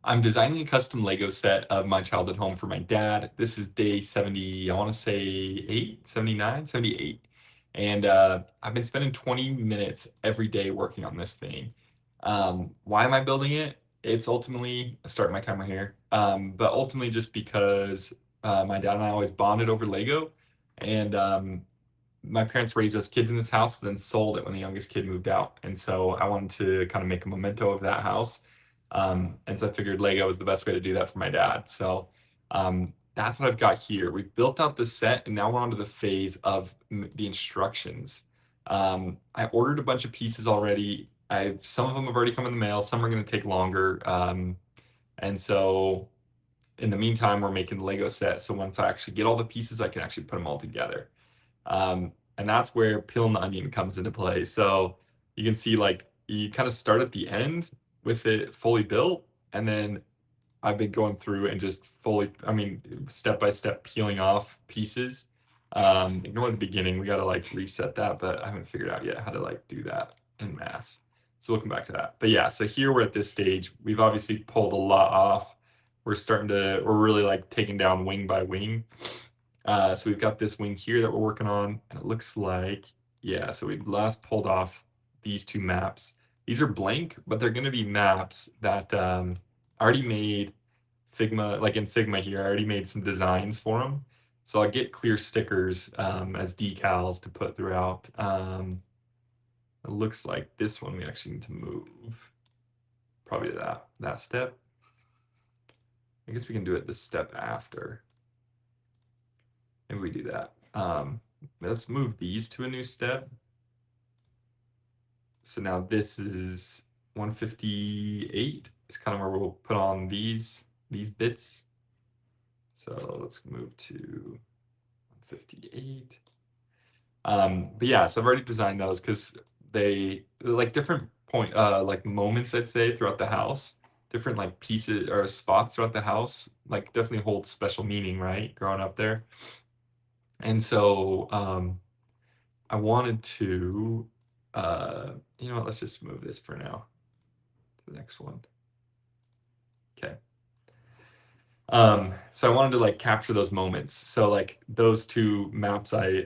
I'm designing a custom Lego set of my childhood home for my dad. This is day 70, I want to say 8, 79, 78. And I've been spending 20 minutes every day working on this thing. Why am I building it? It's ultimately, starting my timer here, but ultimately just because my dad and I always bonded over Lego. And my parents raised us kids in this house, then sold it when the youngest kid moved out. And so I wanted to kind of make a memento of that house. And so I figured Lego was the best way to do that for my dad. So that's what I've got here. We've built out the set, and now we're on to the phase of the instructions. I ordered a bunch of pieces already. Some of them have already come in the mail. Some are going to take longer. And so in the meantime, we're making the Lego set. So once I actually get all the pieces, I can actually put them all together. And that's where Peelin the onion comes into play. So you can see like you kind of start at the end with it fully built, and then I've been going through and just step by step peeling off pieces. Ignore the beginning, we gotta like reset that, but I haven't figured out yet how to like do that in mass. So we'll come back to that. But yeah, so here we're at this stage. We've obviously pulled a lot off. We're really like taking down wing by wing. So we've got this wing here that we're working on, and it looks like, yeah, so we've last pulled off these two maps. These are blank, but they're going to be maps that I already made Figma, like in Figma here, I already made some designs for them. So I'll get clear stickers as decals to put throughout. It looks like this one we actually need to move probably to that step. I guess we can do it this step after. Maybe we do that. Let's move these to a new step. So now this is 158. It's kind of where we'll put on these bits. So let's move to 158. But yeah, so I've already designed those because they're like different like moments, I'd say, throughout the house. Different like pieces or spots throughout the house, like definitely hold special meaning, right? Growing up there. And so I wanted to, you know what, let's just move this for now to the next one. Okay. So I wanted to like capture those moments. So like those two maps, I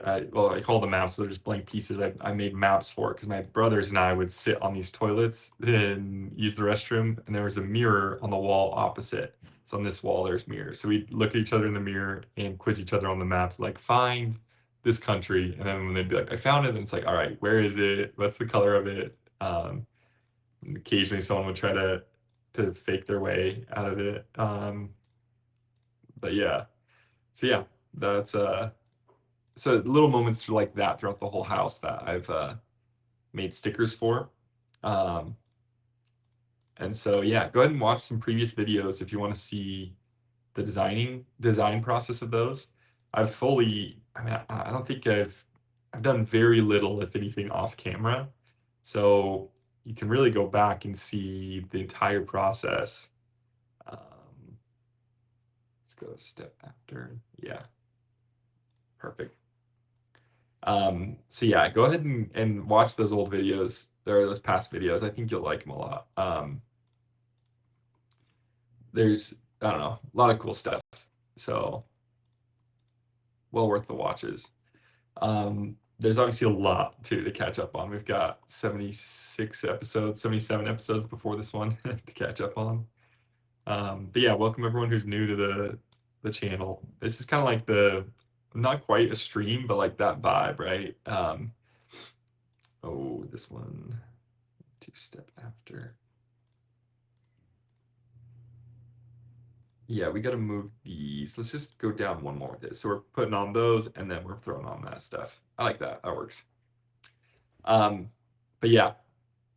call them maps, so they're just blank pieces. I made maps for it because my brothers and I would sit on these toilets and use the restroom, and there was a mirror on the wall opposite. So on this wall, there's mirrors. So we'd look at each other in the mirror and quiz each other on the maps, like find this country. And then when they'd be like, I found it, and it's like, all right, where is it? What's the color of it? And occasionally someone would try to fake their way out of it. But yeah, so yeah, that's so little moments like that throughout the whole house that I've made stickers for. Um, and so yeah, go ahead and watch some previous videos if you want to see the design process of those. I don't think I've done very little, if anything, off camera. So you can really go back and see the entire process. Let's go a step after. Yeah, perfect. So yeah, go ahead and watch those old videos or those past videos. I think you'll like them a lot. There's, I don't know, a lot of cool stuff. So well worth the watches. There's obviously a lot too to catch up on. We've got 76 episodes, 77 episodes before this one to catch up on. But yeah, welcome everyone who's new to the channel. This is kind of like not quite a stream, but like that vibe, right? Oh, this one, two step after. Yeah, we got to move these. Let's just go down one more with this. So we're putting on those, and then we're throwing on that stuff. I like that. That works. But yeah,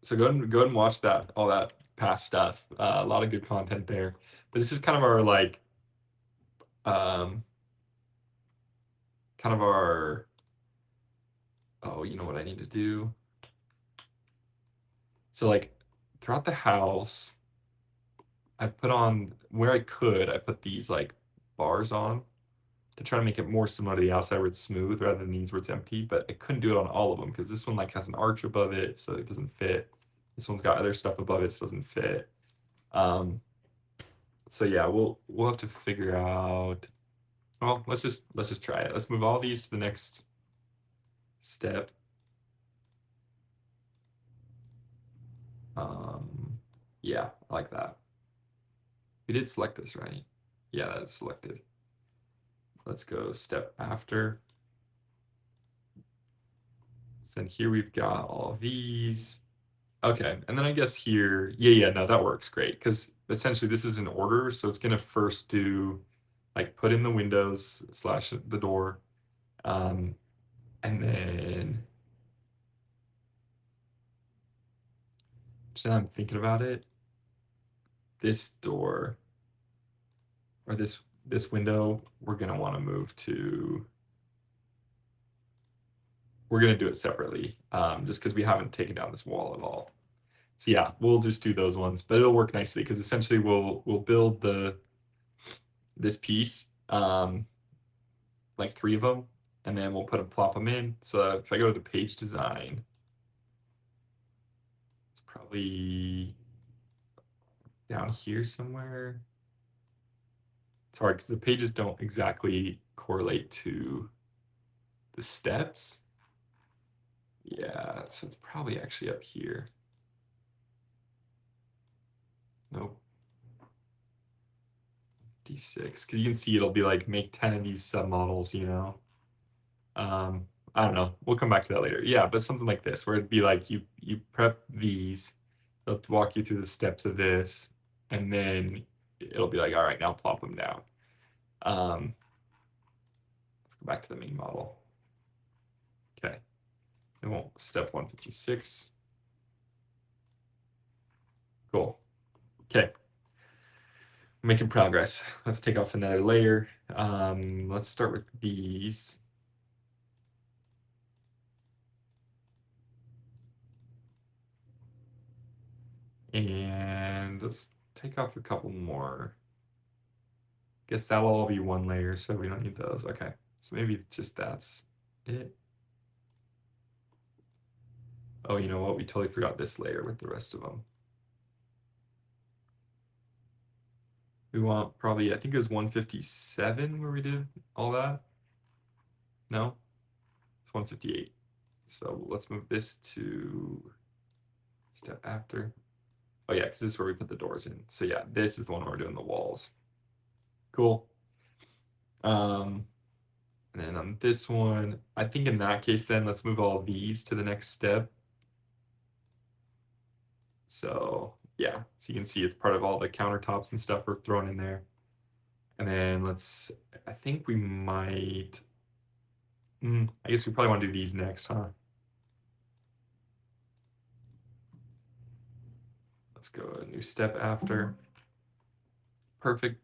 so go ahead and watch all that past stuff. A lot of good content there. But this is kind of our like, kind of our. Oh, you know what I need to do? So like throughout the house, I put on where I could. I put these like bars on to try to make it more similar to the outside where it's smooth rather than these where it's empty, but I couldn't do it on all of them because this one like has an arch above it, so it doesn't fit. This one's got other stuff above it, so it doesn't fit. So yeah, we'll have to figure out. Well, let's just try it. Let's move all these to the next step. Yeah, I like that. We did select this, right? Yeah, that's selected. Let's go step after. So then here we've got all of these. Okay, and then I guess here, yeah, no, that works great because essentially this is an order, so it's gonna first do like put in the windows slash the door, um, and then so now I'm thinking about it, this door or this window, we're gonna want to move to. We're gonna do it separately, just because we haven't taken down this wall at all. So yeah, we'll just do those ones, but it'll work nicely because essentially we'll build this piece, like 3 of them, and then we'll plop them in. So if I go to the page design, it's probably down here somewhere. It's hard because the pages don't exactly correlate to the steps. Yeah, so it's probably actually up here. Nope. D6, because you can see it'll be like make 10 of these submodels, you know. I don't know. We'll come back to that later. Yeah, but something like this, where it'd be like you prep these, they'll walk you through the steps of this, and then it'll be like, all right, now plop them down. Let's go back to the main model. Okay. And we'll step 156. Cool. Okay. Making progress. Let's take off another layer. Let's start with these. And let's take off a couple more. Guess that'll all be one layer, so we don't need those. Okay, so maybe just that's it. Oh, you know what? We totally forgot this layer with the rest of them. We want probably, I think it was 157 where we did all that. No, it's 158. So let's move this to step after. Oh yeah, because this is where we put the doors in. So yeah, this is the one where we're doing the walls. Cool. And then on this one, I think in that case then let's move all of these to the next step. So yeah, so you can see it's part of all the countertops and stuff we're throwing in there. And then I think we might, I guess we probably want to do these next, huh? Let's go a new step after. Perfect.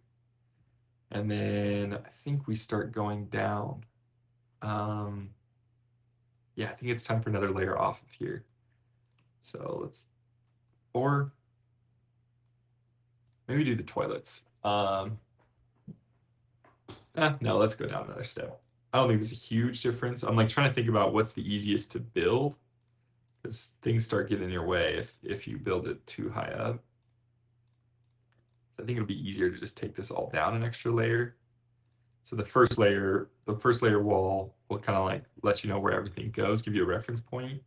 And then I think we start going down. Yeah, I think it's time for another layer off of here. So or maybe do the toilets. No, let's go down another step. I don't think there's a huge difference. I'm like trying to think about what's the easiest to build because things start getting in your way if you build it too high up. So I think it'll be easier to just take this all down an extra layer. So the first layer wall will kind of like let you know where everything goes, give you a reference point,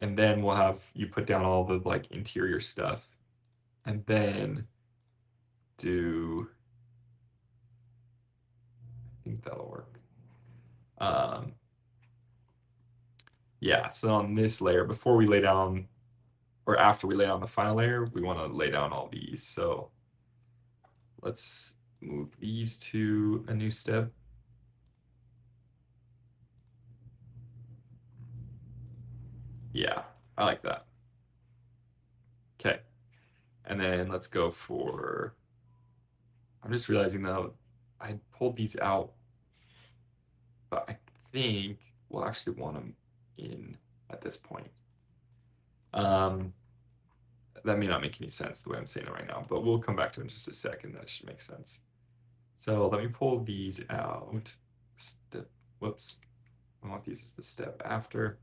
and then we'll have you put down all the like interior stuff, and then do. I think that'll work. Um, yeah. So on this layer, before we lay down, or after we lay down the final layer, we want to lay down all these. So let's move these to a new step. Yeah, I like that. Okay. And then let's go for, I'm just realizing though, I pulled these out, but I think we'll actually want them in at this point. Um, that may not make any sense the way I'm saying it right now, but we'll come back to it in just a second. That should make sense. So let me pull these out. Whoops. I want these as the step after.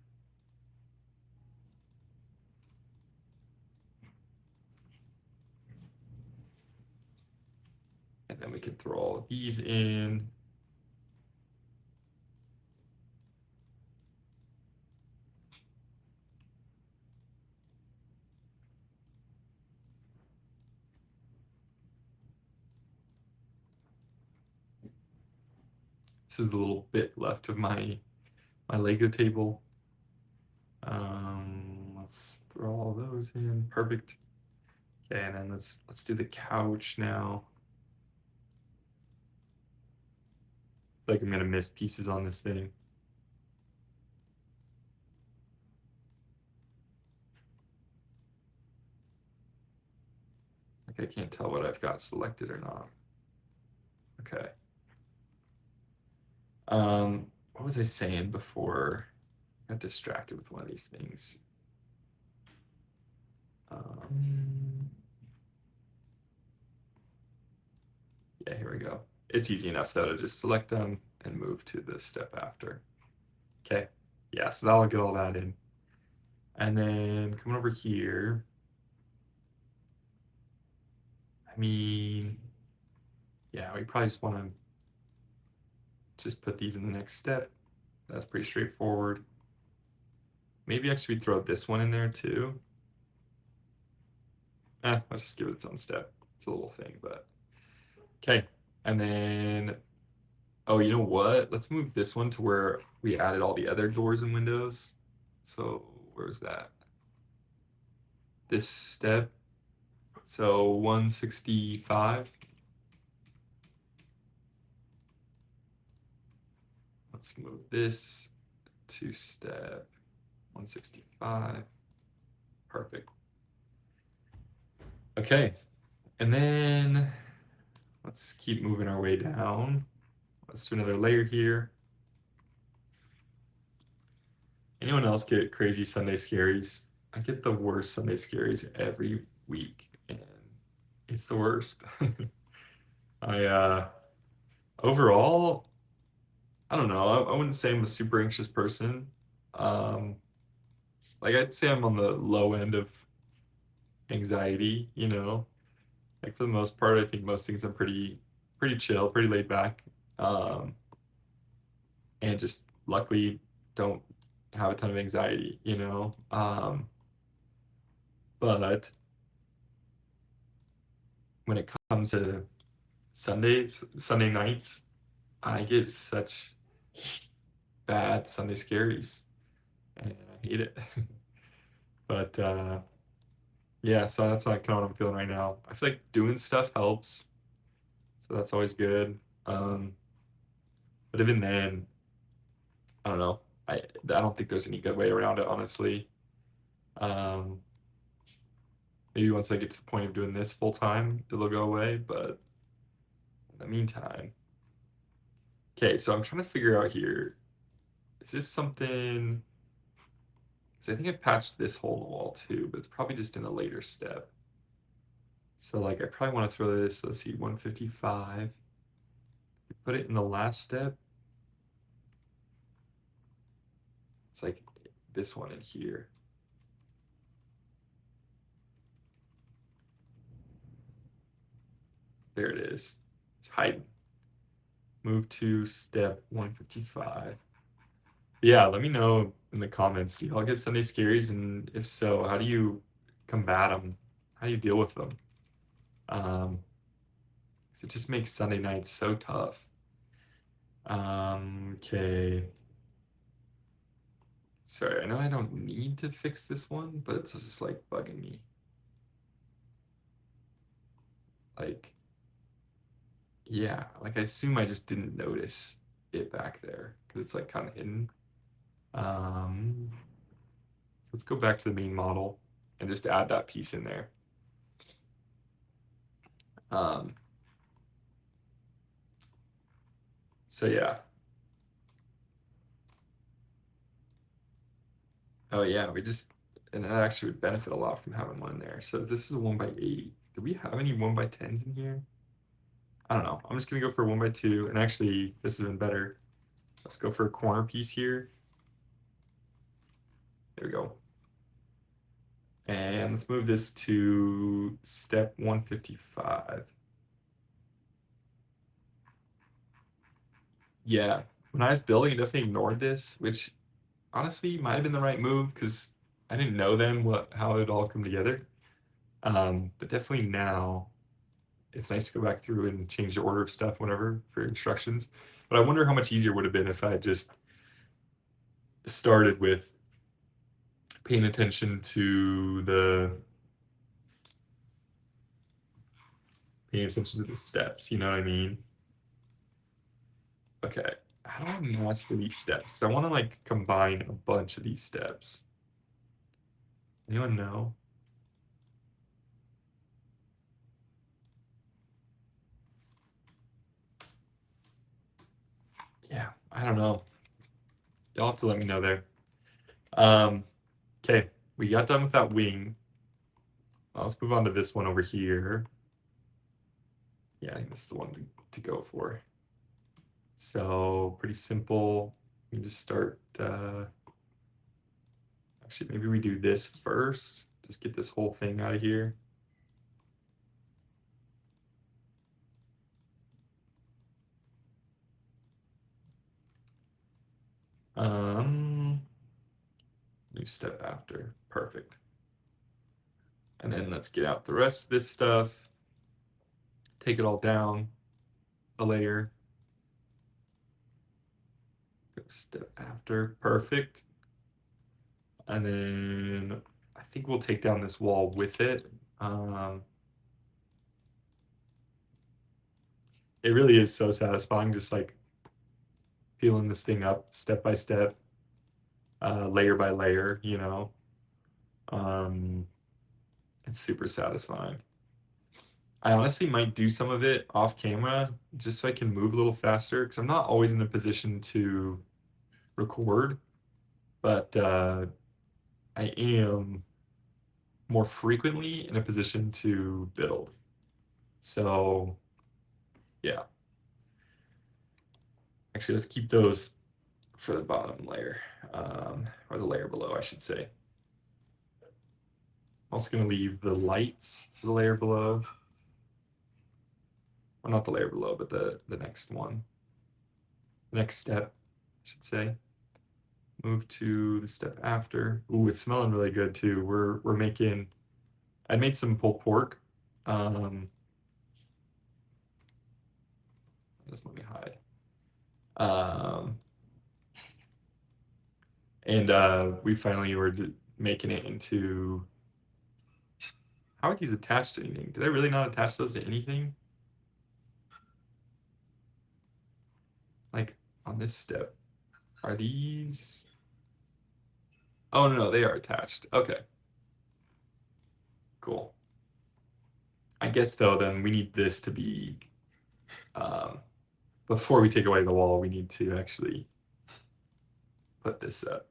And then we can throw all of these in. This is the little bit left of my Lego table. Let's throw all those in. Perfect. Okay, and then let's do the couch now. I feel like I'm gonna miss pieces on this thing. Like I can't tell what I've got selected or not. Okay. What was I saying before? I got distracted with one of these things. Um, yeah, here we go. It's easy enough though to just select them and move to the step after. Okay. Yeah, so that'll get all that in. And then coming over here, I mean, yeah, we probably just want to just put these in the next step. That's pretty straightforward. Maybe actually we throw this one in there too. Let's just give it its own step. It's a little thing, but okay. And then, oh, you know what? Let's move this one to where we added all the other doors and windows. So where's that? This step. So 165. Let's move this to step 165. Perfect. Okay. And then let's keep moving our way down. Let's do another layer here. Anyone else get crazy Sunday scaries? I get the worst Sunday scaries every week, and it's the worst. I overall, I don't know. I wouldn't say I'm a super anxious person. Um, like I'd say I'm on the low end of anxiety, you know. Like for the most part, I think most things I'm pretty chill, pretty laid back. Um, and just luckily don't have a ton of anxiety, you know. But when it comes to Sunday nights, I get such bad Sunday scaries, and I hate it. But yeah, so that's like kind of what I'm feeling right now. I feel like doing stuff helps, so that's always good. Um, but even then, I don't know. I don't think there's any good way around it, honestly. Um, maybe once I get to the point of doing this full time, it'll go away. But in the meantime, okay. So I'm trying to figure out here. Is this something? Because I think I patched this hole in the wall too, but it's probably just in a later step. So like I probably want to throw this, let's see, 155. Put it in the last step. It's like this one in here. There it is. It's hiding. Move to step 155. Yeah, let me know in the comments. Do y'all get Sunday scaries? And if so, how do you combat them? How do you deal with them? 'Cause it just makes Sunday nights so tough. Okay. Sorry, I know I don't need to fix this one, but it's just like bugging me. Like, yeah, like I assume I just didn't notice it back there because it's like kind of hidden. So let's go back to the main model and just add that piece in there. Um, so yeah. Oh yeah, and that actually would benefit a lot from having one in there. So if this is a 1x8, do we have any 1x10s in here? I don't know. I'm just gonna go for a 1x2, and actually this is even better. Let's go for a corner piece here. There we go. And let's move this to step 155. Yeah, when I was building, I definitely ignored this, which honestly might have been the right move because I didn't know then how it all come together. But definitely now, it's nice to go back through and change the order of stuff, whatever, for instructions. But I wonder how much easier it would have been if I just started with paying attention to the steps. You know what I mean? Okay, how do I master these steps? Because I want to like combine a bunch of these steps. Anyone know? Yeah, I don't know. Y'all have to let me know there. Um, okay, we got done with that wing. Let's move on to this one over here. Yeah, I think this is the one to go for. So pretty simple. We just start. Actually, maybe we do this first. Just get this whole thing out of here. New step after. Perfect. And then let's get out the rest of this stuff. Take it all down a layer. Go step after. Perfect. And then I think we'll take down this wall with it. It really is so satisfying, just like peeling this thing up step by step, layer by layer, you know. Um, it's super satisfying. I honestly might do some of it off camera just so I can move a little faster because I'm not always in a position to record, but I am more frequently in a position to build. So, yeah. Actually, let's keep those for the bottom layer, or the layer below, I should say. I'm also going to leave the lights for the layer below. Well, not the layer below, but the next one. The next step, I should say. Move to the step after. Ooh, it's smelling really good too. We're making. I made some pulled pork. Just let me hide. Um, and we finally were making it into. How are these attached to anything? Did I really not attach those to anything? Like on this step, are these? Oh no, they are attached. Okay, cool. I guess though, then we need this to be. Um, Before we take away the wall, we need to actually put this up.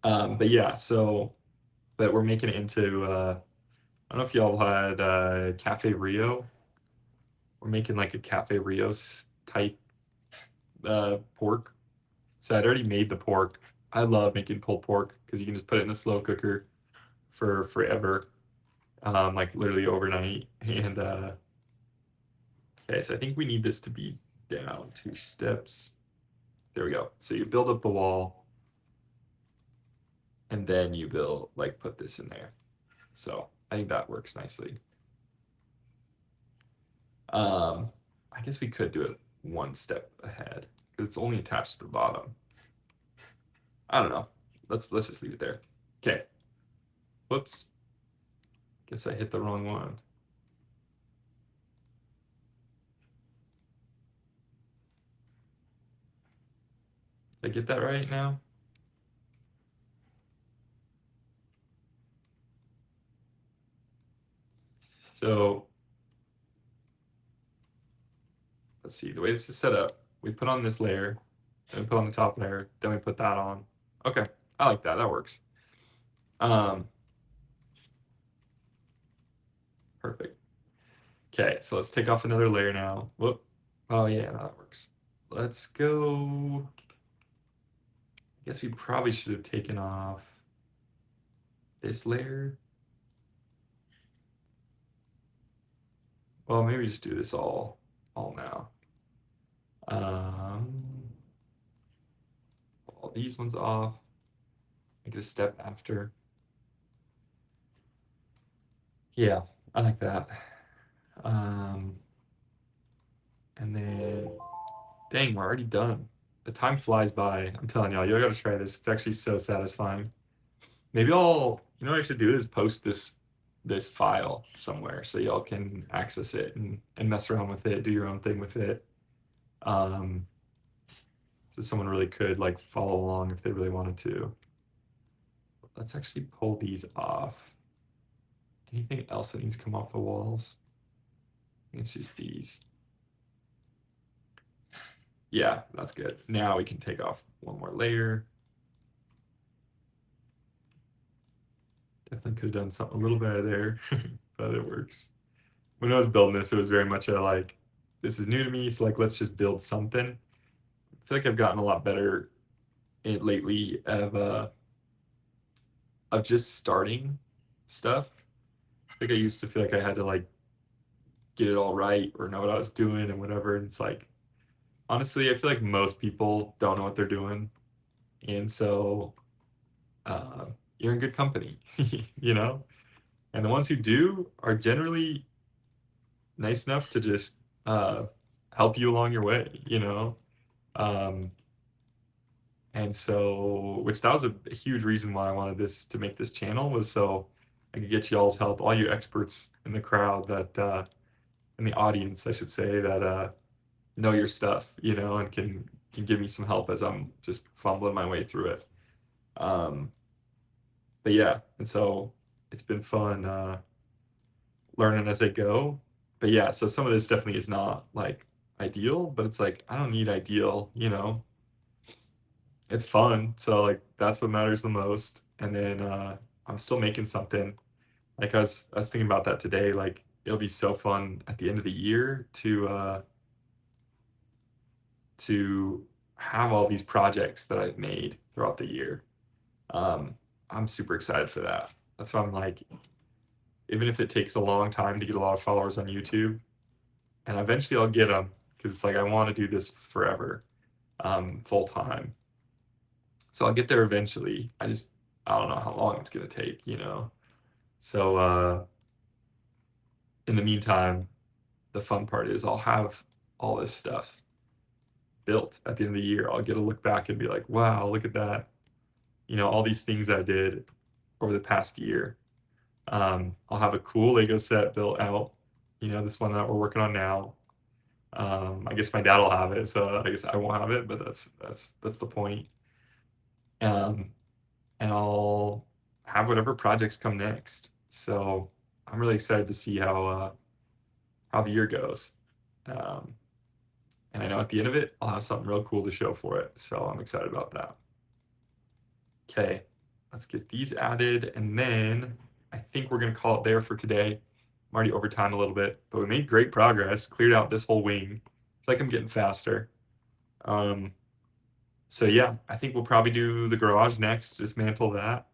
But yeah, so but we're making it into I don't know if y'all had Cafe Rio. We're making like a Cafe Rio type pork. So I'd already made the pork. I love making pulled pork because you can just put it in a slow cooker for forever, like literally overnight. And okay, so I think we need this to be down 2 steps. There we go. So you build up the wall, and then you build like put this in there. So I think that works nicely. Um, I guess we could do it one step ahead because it's only attached to the bottom. I don't know. Let's just leave it there. Okay. Whoops. Guess I hit the wrong one. Did I get that right now? So let's see. The way this is set up, we put on this layer, then we put on the top layer, then we put that on. Okay. I like that. That works. Um, Perfect. Okay, so let's take off another layer now. Whoop. Oh yeah, no, that works. Let's go. I guess we probably should have taken off this layer. Well, maybe just do this all now. All these ones off. Make it a step after. Yeah, I like that. Um, and then, dang, we're already done. The time flies by. I'm telling y'all gotta try this. It's actually so satisfying. Maybe you know what I should do is post this file somewhere so y'all can access it and mess around with it, do your own thing with it. Um, so someone really could like follow along if they really wanted to. Let's actually pull these off. Anything else that needs to come off the walls? I think it's just these. Yeah, that's good. Now we can take off one more layer. Definitely could have done something a little better there, but it works. When I was building this, it was very much a like, this is new to me, so like let's just build something. I feel like I've gotten a lot better lately of just starting stuff. I think I used to feel like I had to like get it all right or know what I was doing and whatever. And it's like honestly, I feel like most people don't know what they're doing, and so uh, you're in good company, you know. And the ones who do are generally nice enough to just uh, help you along your way, you know. Um, and so, which that was a huge reason why I wanted this to make this channel was so I could get y'all's help, all you experts in the crowd that in the audience, I should say, that know your stuff, you know, and can give me some help as I'm just fumbling my way through it. Um, but yeah, and so it's been fun learning as I go. But yeah, so some of this definitely is not like ideal, but it's like I don't need ideal, you know. It's fun, so like that's what matters the most. And then I'm still making something. Like I was thinking about that today. Like it'll be so fun at the end of the year to have all these projects that I've made throughout the year. Um, I'm super excited for that. That's why I'm like, even if it takes a long time to get a lot of followers on YouTube, and eventually I'll get them because it's like I want to do this forever, full time. So I'll get there eventually. I don't know how long it's gonna take, you know. So in the meantime, the fun part is I'll have all this stuff built at the end of the year. I'll get to look back and be like, wow, look at that. You know, all these things I did over the past year. I'll have a cool Lego set built out. You know, this one that we're working on now. I guess my dad will have it, so I guess I won't have it, but that's the point. Um, and I'll have whatever projects come next. So I'm really excited to see how the year goes. Um, and I know at the end of it, I'll have something real cool to show for it. So I'm excited about that. Okay, let's get these added, and then I think we're gonna call it there for today. I'm already over time a little bit, but we made great progress. Cleared out this whole wing. I feel like I'm getting faster. Um, so yeah, I think we'll probably do the garage next, dismantle that,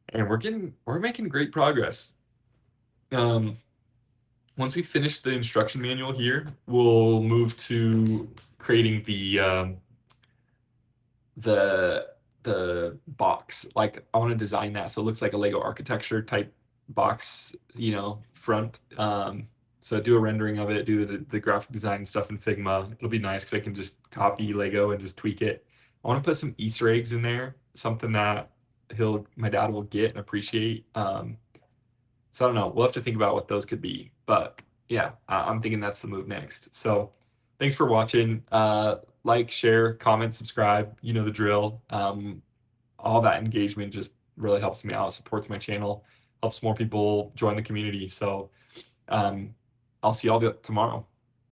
and we're making great progress. Um, once we finish the instruction manual here, we'll move to creating the the box. Like I want to design that so it looks like a Lego architecture type box, you know, front. So do a rendering of it, do the graphic design stuff in Figma. It'll be nice because I can just copy Lego and just tweak it. I want to put some Easter eggs in there, something that my dad will get and appreciate. So I don't know. We'll have to think about what those could be. But yeah, I'm thinking that's the move next. So thanks for watching. Like, share, comment, subscribe. You know the drill. All that engagement just really helps me out, supports my channel, helps more people join the community. So um, I'll see y'all tomorrow.